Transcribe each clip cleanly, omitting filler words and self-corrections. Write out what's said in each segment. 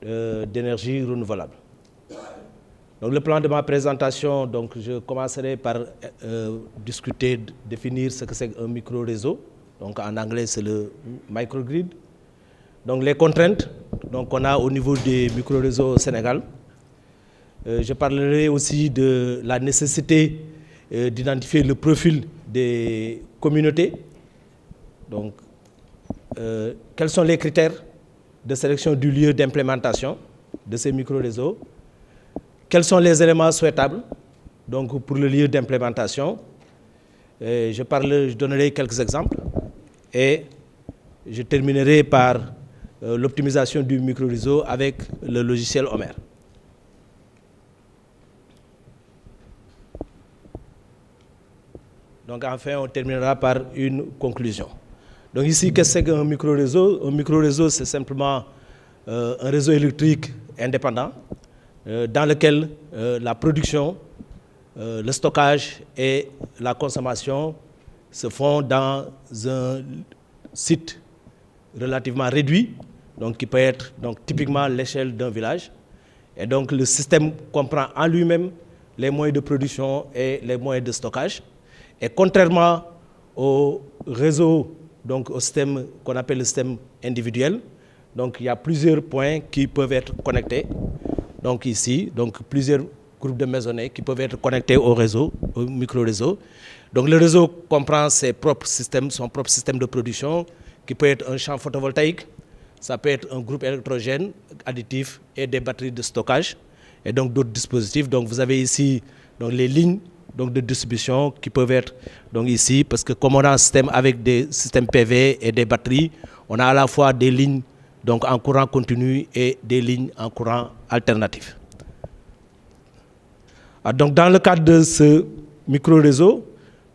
d'énergie renouvelable. Donc le plan de ma présentation, donc je commencerai par définir ce que c'est un micro-réseau. Donc en anglais, c'est le microgrid. Donc les contraintes qu'on a au niveau des micro-réseaux au Sénégal. Je parlerai aussi de la nécessité d'identifier le profil des communautés. Donc, quels sont les critères de sélection du lieu d'implémentation de ces micro-réseaux? Quels sont les éléments souhaitables donc, pour le lieu d'implémentation? Je donnerai quelques exemples et je terminerai par l'optimisation du micro-réseau avec le logiciel Homer. Donc enfin, on terminera par une conclusion. Donc ici, qu'est-ce que c'est qu'un micro-réseau? Un micro-réseau, c'est simplement un réseau électrique indépendant dans lequel la production, le stockage et la consommation se font dans un site relativement réduit, donc qui peut être donc, typiquement l'échelle d'un village. Et donc le système comprend en lui-même les moyens de production et les moyens de stockage. Et contrairement au réseau, donc au système qu'on appelle le système individuel, donc il y a plusieurs points qui peuvent être connectés. Donc ici, donc plusieurs groupes de maisonnées qui peuvent être connectés au réseau, au micro-réseau. Donc le réseau comprend ses propres systèmes, son propre système de production, qui peut être un champ photovoltaïque, ça peut être un groupe électrogène, additif et des batteries de stockage, et donc d'autres dispositifs. Donc vous avez ici donc, les lignes donc de distribution qui peuvent être donc ici, parce que comme on a un système avec des systèmes PV et des batteries, on a à la fois des lignes donc en courant continu et des lignes en courant alternatif. Donc dans le cadre de ce micro-réseau,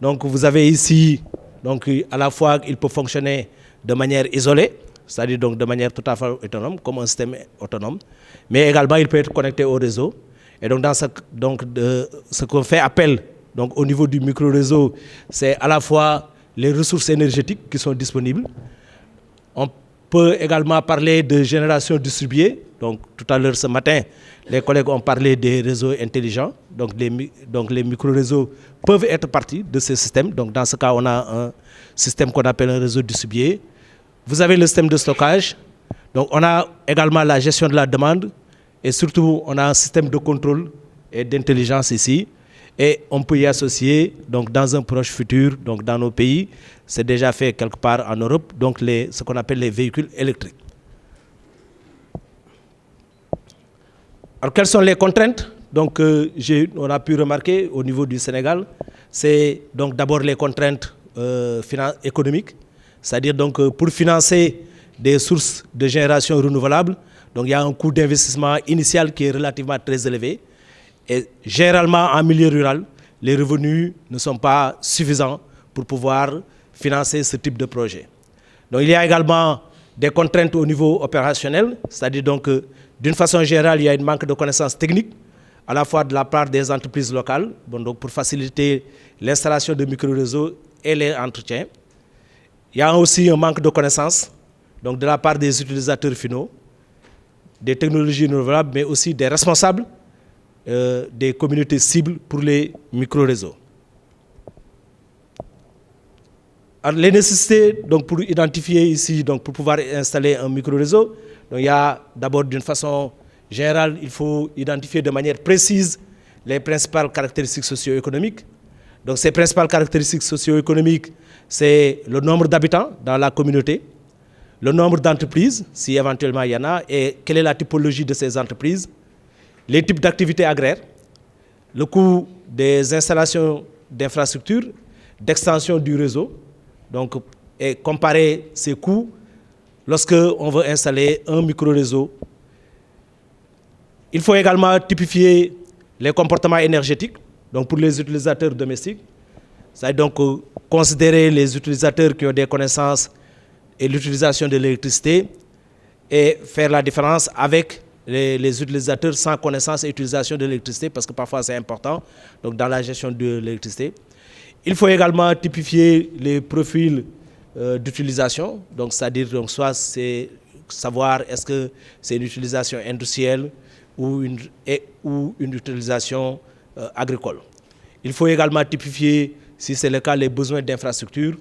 donc vous avez ici, donc à la fois il peut fonctionner de manière isolée, c'est-à-dire donc de manière tout à fait autonome, comme un système autonome, mais également il peut être connecté au réseau. Et donc, dans ce qu'on fait appel donc, au niveau du micro-réseau, c'est à la fois les ressources énergétiques qui sont disponibles. On peut également parler de génération distribuée. Donc, tout à l'heure, ce matin, les collègues ont parlé des réseaux intelligents. Donc, les micro-réseaux peuvent être partie de ces systèmes. Donc, dans ce cas, on a un système qu'on appelle un réseau distribué. Vous avez le système de stockage. Donc, on a également la gestion de la demande. Et surtout, on a un système de contrôle et d'intelligence ici. Et on peut y associer, donc, dans un proche futur, donc, dans nos pays, c'est déjà fait quelque part en Europe, donc ce qu'on appelle les véhicules électriques. Alors, quelles sont les contraintes donc, on a pu remarquer au niveau du Sénégal? C'est donc d'abord les contraintes économiques, c'est-à-dire donc pour financer des sources de génération renouvelable, donc il y a un coût d'investissement initial qui est relativement très élevé. Et généralement, en milieu rural, les revenus ne sont pas suffisants pour pouvoir financer ce type de projet. Donc il y a également des contraintes au niveau opérationnel, c'est-à-dire donc d'une façon générale, il y a un manque de connaissances techniques, à la fois de la part des entreprises locales, donc pour faciliter l'installation de micro-réseaux et les entretiens. Il y a aussi un manque de connaissances donc de la part des utilisateurs finaux, des technologies renouvelables, mais aussi des responsables des communautés cibles pour les micro-réseaux. Alors, les nécessités donc, pour identifier ici, donc, pour pouvoir installer un micro-réseau, il y a d'abord d'une façon générale, il faut identifier de manière précise les principales caractéristiques socio-économiques. Donc ces principales caractéristiques socio-économiques, c'est le nombre d'habitants dans la communauté, le nombre d'entreprises, si éventuellement il y en a, et quelle est la typologie de ces entreprises, les types d'activités agraires, le coût des installations d'infrastructures, d'extension du réseau, donc, et comparer ces coûts lorsqu'on veut installer un micro-réseau. Il faut également typifier les comportements énergétiques, donc pour les utilisateurs domestiques, c'est-à-dire donc considérer les utilisateurs qui ont des connaissances et l'utilisation de l'électricité et faire la différence avec les utilisateurs sans connaissance et utilisation de l'électricité, parce que parfois c'est important donc dans la gestion de l'électricité. Il faut également typifier les profils d'utilisation, donc c'est-à-dire donc soit c'est savoir est-ce que c'est une utilisation industrielle ou une utilisation agricole. Il faut également typifier, si c'est le cas, les besoins d'infrastructures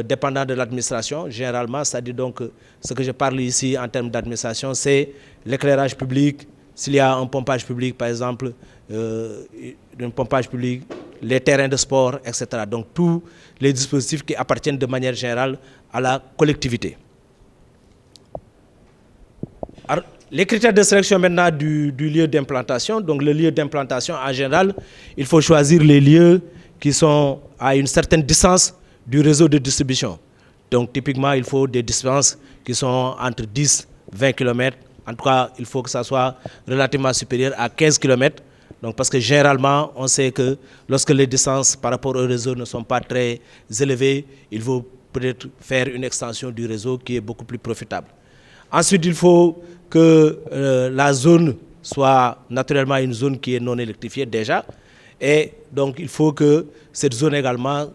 dépendant de l'administration. Généralement, c'est-à-dire donc ce que je parle ici en termes d'administration, c'est l'éclairage public. S'il y a un pompage public, par exemple, un pompage public, les terrains de sport, etc. Donc tous les dispositifs qui appartiennent de manière générale à la collectivité. Alors, les critères de sélection maintenant du lieu d'implantation. Donc le lieu d'implantation, en général, il faut choisir les lieux qui sont à une certaine distance du réseau de distribution. Donc typiquement, il faut des distances qui sont entre 10 et 20 km. En tout cas, il faut que ça soit relativement supérieur à 15 km. Donc, parce que généralement, on sait que lorsque les distances par rapport au réseau ne sont pas très élevées, il faut peut-être faire une extension du réseau qui est beaucoup plus profitable. Ensuite, il faut que la zone soit naturellement une zone qui est non électrifiée déjà. Et donc, il faut que cette zone également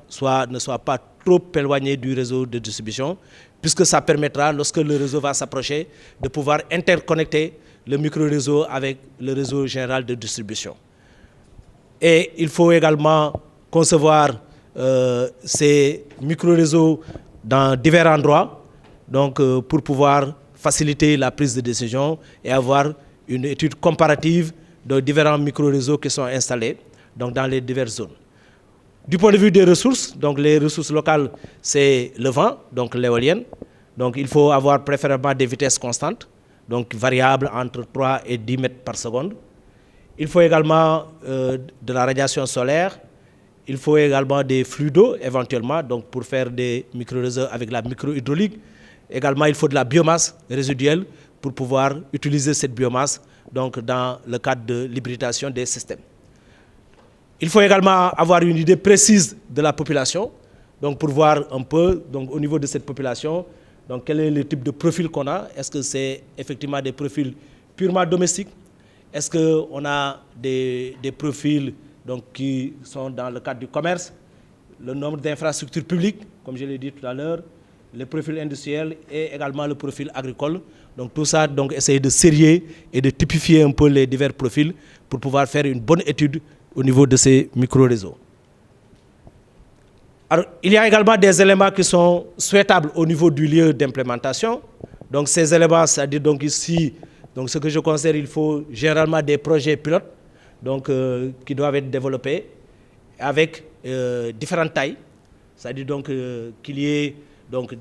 ne soit pas trop éloignée du réseau de distribution, puisque ça permettra, lorsque le réseau va s'approcher, de pouvoir interconnecter le micro-réseau avec le réseau général de distribution. Et il faut également concevoir ces micro-réseaux dans divers endroits, donc pour pouvoir faciliter la prise de décision et avoir une étude comparative de différents micro-réseaux qui sont installés donc dans les diverses zones. Du point de vue des ressources, donc les ressources locales, c'est le vent, donc l'éolienne. Donc il faut avoir préférablement des vitesses constantes, donc variables entre 3 et 10 mètres par seconde. Il faut également de la radiation solaire. Il faut également des flux d'eau, éventuellement, donc pour faire des micro-réseaux avec la micro-hydraulique. Également, il faut de la biomasse résiduelle pour pouvoir utiliser cette biomasse donc, dans le cadre de l'hybridation des systèmes. Il faut également avoir une idée précise de la population, donc pour voir un peu, donc, au niveau de cette population, donc, quel est le type de profil qu'on a. Est-ce que c'est effectivement des profils purement domestiques? Est-ce qu'on a des profils donc, qui sont dans le cadre du commerce? Le nombre d'infrastructures publiques, comme je l'ai dit tout à l'heure, les profils industriels et également le profil agricole. Donc tout ça, donc, essayer de sérier et de typifier un peu les divers profils pour pouvoir faire une bonne étude au niveau de ces micro-réseaux. Alors, il y a également des éléments qui sont souhaitables au niveau du lieu d'implémentation. Donc ces éléments, c'est-à-dire donc ici, donc ce que je considère, il faut généralement des projets pilotes donc, qui doivent être développés avec différentes tailles. C'est-à-dire donc qu'il y ait donc,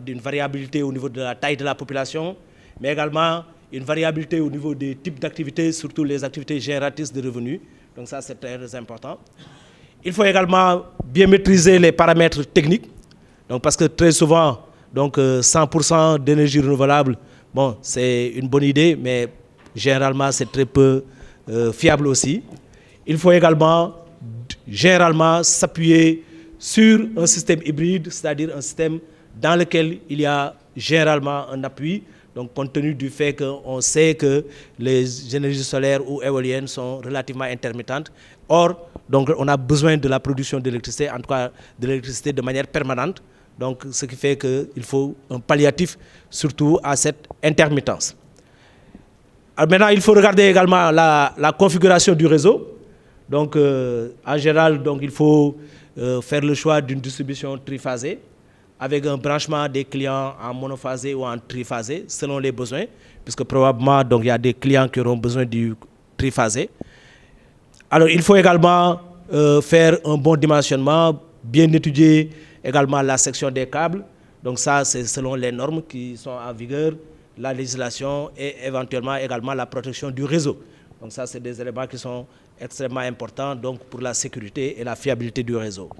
une variabilité au niveau de la taille de la population, mais également une variabilité au niveau des types d'activités, surtout les activités génératrices de revenus. Donc ça, c'est très important. Il faut également bien maîtriser les paramètres techniques, donc parce que très souvent, donc 100% d'énergie renouvelable, bon, c'est une bonne idée, mais généralement, c'est très peu fiable aussi. Il faut également, généralement, s'appuyer sur un système hybride, c'est-à-dire un système dans lequel il y a généralement un appui, donc compte tenu du fait qu'on sait que les énergies solaires ou éoliennes sont relativement intermittentes. Or, donc, on a besoin de la production d'électricité, en tout cas de l'électricité de manière permanente, donc ce qui fait qu'il faut un palliatif surtout à cette intermittence. Alors maintenant, il faut regarder également la configuration du réseau. Donc, en général, donc, il faut faire le choix d'une distribution triphasée avec un branchement des clients en monophasé ou en triphasé selon les besoins, puisque probablement donc, il y a des clients qui auront besoin du triphasé. Alors, il faut également faire un bon dimensionnement, bien étudier également la section des câbles. Donc ça, c'est selon les normes qui sont en vigueur, la législation et éventuellement également la protection du réseau. Donc ça, c'est des éléments qui sont extrêmement importants donc, pour la sécurité et la fiabilité du réseau.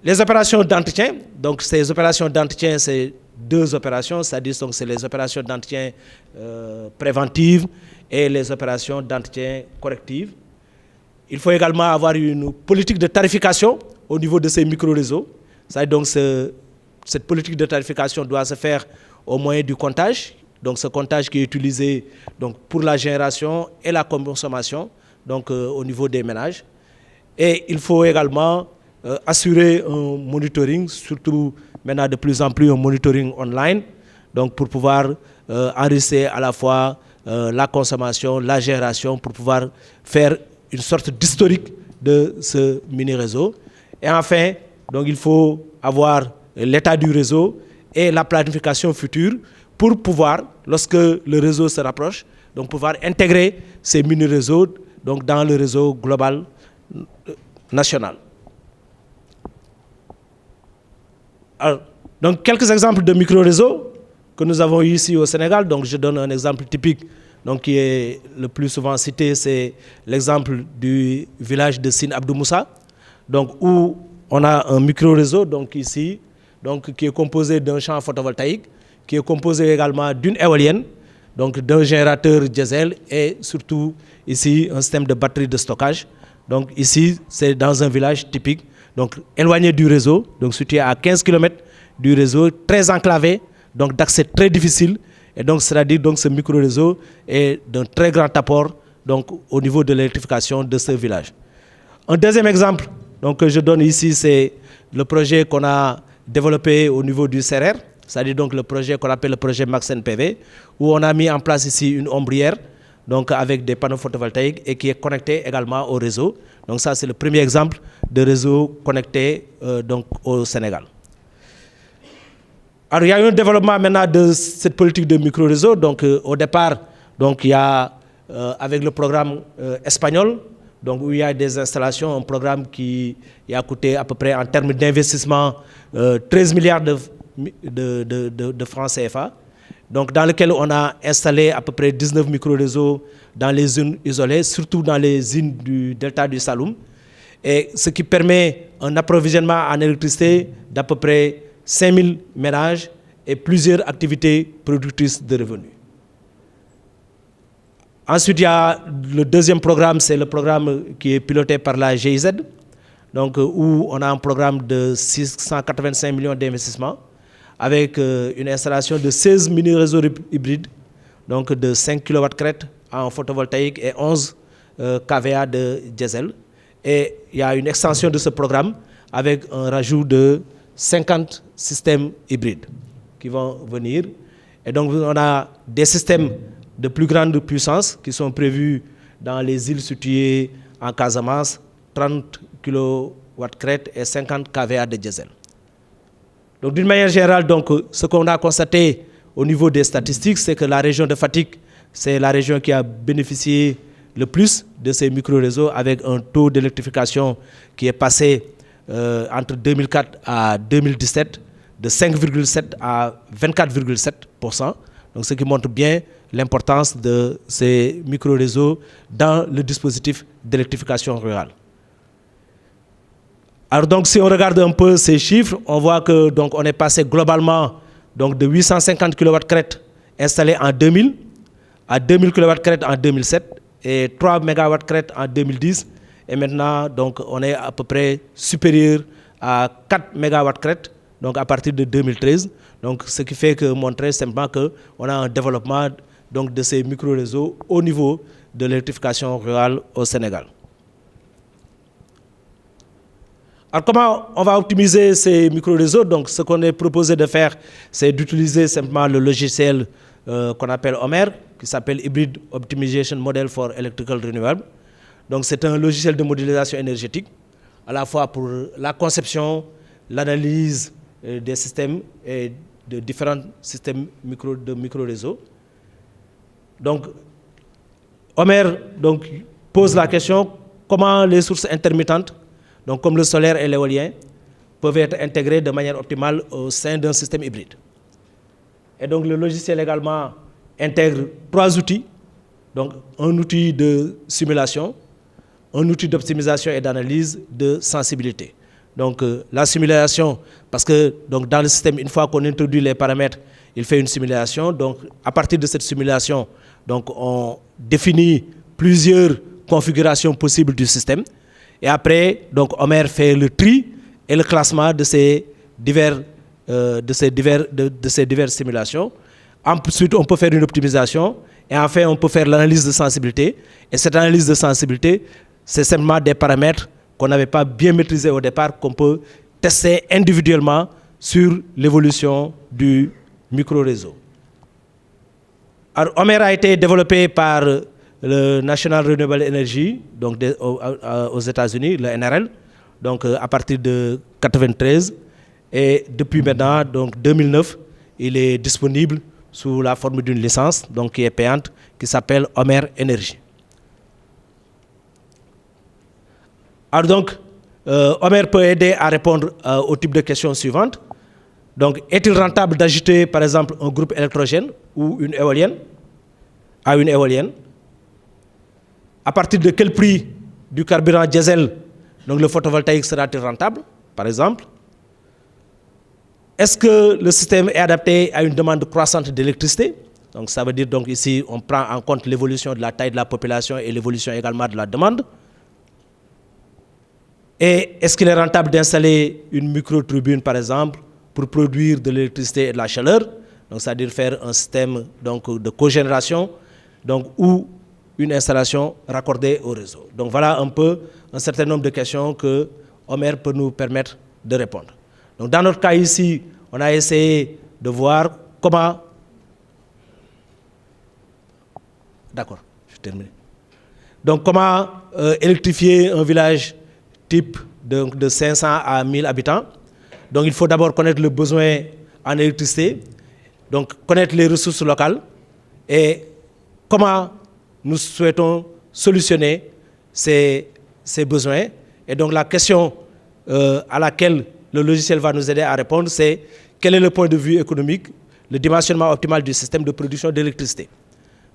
Les opérations d'entretien, donc ces opérations d'entretien, c'est deux opérations, c'est-à-dire donc c'est les opérations d'entretien préventives et les opérations d'entretien correctives. Il faut également avoir une politique de tarification au niveau de ces micro-réseaux. Donc cette politique de tarification doit se faire au moyen du comptage. Donc ce comptage qui est utilisé donc, pour la génération et la consommation donc, au niveau des ménages. Et il faut également assurer un monitoring, surtout maintenant de plus en plus un monitoring online, donc pour pouvoir enregistrer à la fois la consommation, la génération, pour pouvoir faire une sorte d'historique de ce mini-réseau. Et enfin, donc il faut avoir l'état du réseau et la planification future pour pouvoir, lorsque le réseau se rapproche, donc pouvoir intégrer ces mini-réseaux donc dans le réseau global national. Alors, donc quelques exemples de micro-réseaux que nous avons eu ici au Sénégal. Donc je donne un exemple typique donc, qui est le plus souvent cité, c'est l'exemple du village de Sine Abdou Moussa, donc, où on a un micro-réseau donc, ici, donc, qui est composé d'un champ photovoltaïque, qui est composé également d'une éolienne, donc d'un générateur diesel et surtout ici un système de batterie de stockage. Donc ici, c'est dans un village typique, donc éloigné du réseau, donc situé à 15 km du réseau, très enclavé, donc d'accès très difficile. Et donc, c'est-à-dire donc ce micro-réseau est d'un très grand apport donc, au niveau de l'électrification de ce village. Un deuxième exemple donc, que je donne ici, c'est le projet qu'on a développé au niveau du CERER, c'est-à-dire donc le projet qu'on appelle le projet Maxen PV, où on a mis en place ici une ombrière donc avec des panneaux photovoltaïques et qui est connecté également au réseau. Donc ça, c'est le premier exemple de réseau connecté donc, au Sénégal. Alors, il y a eu un développement maintenant de cette politique de micro-réseau. Donc, au départ, donc, il y a, avec le programme espagnol, donc, où il y a des installations, un programme qui a coûté à peu près en termes d'investissement 13 milliards de francs CFA, donc, dans lequel on a installé à peu près 19 micro-réseaux dans les zones isolées, surtout dans les zones du delta du Saloum, et ce qui permet un approvisionnement en électricité d'à peu près 5000 ménages et plusieurs activités productrices de revenus. Ensuite, il y a le deuxième programme, c'est le programme qui est piloté par la GIZ, donc, où on a un programme de 685 millions d'investissements avec une installation de 16 mini-réseaux hybrides, donc de 5 kW crête en photovoltaïque et 11 kVA de diesel. Et il y a une extension de ce programme avec un rajout de 50 systèmes hybrides qui vont venir. Et donc, on a des systèmes de plus grande puissance qui sont prévus dans les îles situées en Casamance, 30 kW crête et 50 kVA de diesel. Donc, d'une manière générale, donc, ce qu'on a constaté au niveau des statistiques, c'est que la région de Fatick, c'est la région qui a bénéficié le plus de ces micro-réseaux avec un taux d'électrification qui est passé entre 2004 à 2017 de 5,7 à 24,7%. Donc, ce qui montre bien l'importance de ces micro-réseaux dans le dispositif d'électrification rurale. Alors donc, si on regarde un peu ces chiffres, on voit que donc, on est passé globalement donc, de 850 kW crête installés en 2000 à 2000 kW crête en 2007 et 3 MW crête en 2010. Et maintenant, donc, on est à peu près supérieur à 4 MW crête donc à partir de 2013. Donc, ce qui fait que montrer simplement qu'on a un développement donc, de ces micro-réseaux au niveau de l'électrification rurale au Sénégal. Alors, comment on va optimiser ces micro-réseaux? Donc, ce qu'on est proposé de faire, c'est d'utiliser simplement le logiciel qu'on appelle HOMER, qui s'appelle Hybrid Optimization Model for Electrical Renewable. Donc, c'est un logiciel de modélisation énergétique, à la fois pour la conception, l'analyse des systèmes et de différents systèmes de micro-réseaux. Donc, HOMER donc, pose la question comment les sources intermittentes, donc comme le solaire et l'éolien, peuvent être intégrées de manière optimale au sein d'un système hybride. Et donc le logiciel également intègre 3 outils, donc un outil de simulation, un outil d'optimisation et d'analyse de sensibilité. Donc la simulation, parce que donc, dans le système, une fois qu'on introduit les paramètres, il fait une simulation. Donc à partir de cette simulation, donc, on définit plusieurs configurations possibles du système. Et après, donc, HOMER fait le tri et le classement de ces diverses simulations. Ensuite, on peut faire une optimisation. Et enfin, on peut faire l'analyse de sensibilité. Et cette analyse de sensibilité, c'est simplement des paramètres qu'on n'avait pas bien maîtrisés au départ, qu'on peut tester individuellement sur l'évolution du micro-réseau. Alors, Homer a été développé par le National Renewable Energy, donc aux États-Unis, le NRL, donc à partir de 1993. Et depuis maintenant, donc 2009, il est disponible sous la forme d'une licence, donc qui est payante, qui s'appelle Homer Energy. Alors donc, Homer peut aider à répondre au type de questions suivantes. Donc, est-il rentable d'ajouter, par exemple, un groupe électrogène ou une éolienne à une éolienne? À partir de quel prix du carburant diesel, donc le photovoltaïque sera-t-il rentable, par exemple? Est-ce que le système est adapté à une demande croissante d'électricité? Donc, ça veut dire, donc, ici, on prend en compte l'évolution de la taille de la population et l'évolution également de la demande. Et est-ce qu'il est rentable d'installer une micro-tribune, par exemple, pour produire de l'électricité et de la chaleur? Donc, c'est-à-dire faire un système donc, de cogénération, donc, ou une installation raccordée au réseau. Donc, voilà un peu un certain nombre de questions que Homer peut nous permettre de répondre. Donc, dans notre cas ici, on a essayé de voir comment... D'accord, je termine. Donc, comment électrifier un village type de 500 à 1000 habitants. Donc, il faut d'abord connaître le besoin en électricité, donc connaître les ressources locales et comment nous souhaitons solutionner ces besoins. Et donc, la question à laquelle le logiciel va nous aider à répondre, c'est quel est le point de vue économique, le dimensionnement optimal du système de production d'électricité.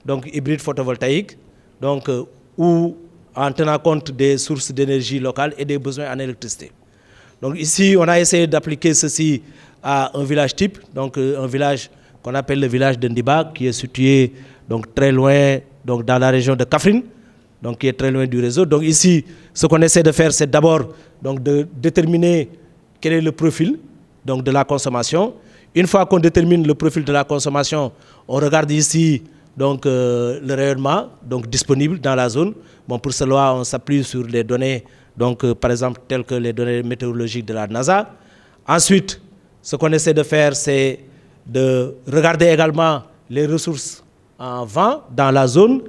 Donc, hybride photovoltaïque, donc, ou en tenant compte des sources d'énergie locales et des besoins en électricité. Donc ici, on a essayé d'appliquer ceci à un village type, donc un village qu'on appelle le village de Ndiba, qui est situé donc, très loin, donc, dans la région de Kaffrine, donc qui est très loin du réseau. Donc ici, ce qu'on essaie de faire, c'est d'abord de déterminer quel est le profil donc, de la consommation. Une fois qu'on détermine le profil de la consommation, on regarde ici donc, le rayonnement donc, disponible dans la zone. Bon, pour cela, on s'appuie sur les données, donc, par exemple, telles que les données météorologiques de la NASA. Ensuite, ce qu'on essaie de faire, c'est de regarder également les ressources en vent dans la zone.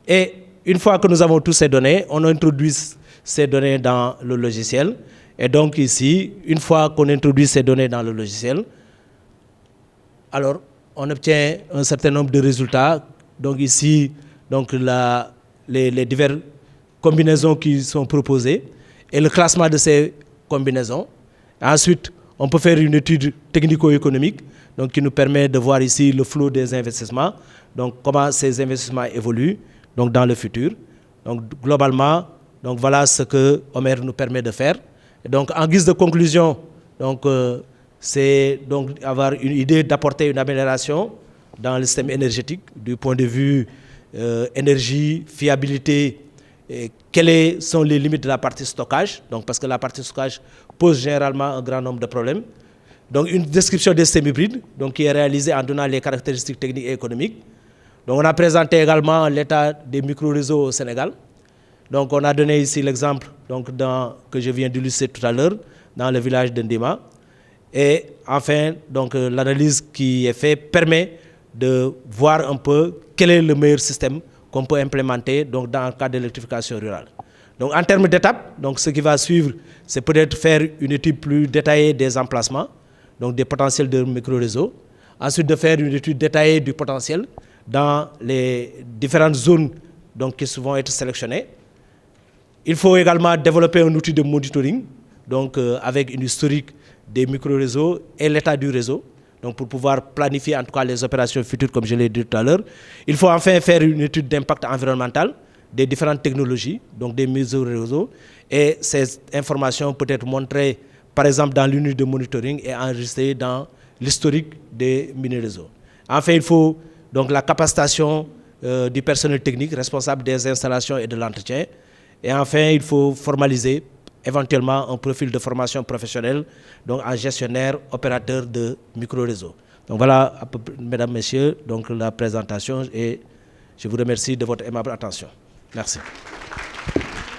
Et une fois que nous avons toutes ces données, on introduit ces données dans le logiciel. Et donc ici, une fois qu'on introduit ces données dans le logiciel, alors on obtient un certain nombre de résultats. Donc ici, donc les diverses combinaisons qui sont proposées et le classement de ces combinaisons. Ensuite, on peut faire une étude technico-économique donc, qui nous permet de voir ici le flot des investissements, donc comment ces investissements évoluent donc, dans le futur. Donc globalement, donc, voilà ce que Homer nous permet de faire. Et donc en guise de conclusion, c'est donc avoir une idée d'apporter une amélioration dans le système énergétique du point de vue énergie, fiabilité, et quelles sont les limites de la partie stockage, donc parce que la partie stockage pose généralement un grand nombre de problèmes. Donc une description des systèmes hybrides donc, qui est réalisée en donnant les caractéristiques techniques et économiques. Donc on a présenté également l'état des micro-réseaux au Sénégal. Donc on a donné ici l'exemple que je viens d'illustrer tout à l'heure dans le village de Ndima. Et enfin, l'analyse qui est faite permet de voir un peu quel est le meilleur système qu'on peut implémenter donc, dans le cadre de l'électrification rurale. Donc en termes d'étapes, ce qui va suivre, c'est peut-être faire une étude plus détaillée des emplacements, donc des potentiels de micro-réseaux. Ensuite, de faire une étude détaillée du potentiel dans les différentes zones donc, qui vont être sélectionnées. Il faut également développer un outil de monitoring, donc avec une historique des micro-réseaux et l'état du réseau, donc pour pouvoir planifier en tout cas les opérations futures, comme je l'ai dit tout à l'heure. Il faut enfin faire une étude d'impact environnemental des différentes technologies, donc des micro-réseaux, et ces informations peuvent être montrées, par exemple, dans l'unité de monitoring et enregistrées dans l'historique des mini-réseaux. Enfin, il faut donc la capacitation du personnel technique responsable des installations et de l'entretien. Et enfin, il faut formaliser éventuellement un profil de formation professionnelle donc en gestionnaire, opérateur de micro-réseaux. Donc voilà, mesdames, messieurs, donc la présentation et je vous remercie de votre aimable attention. Merci.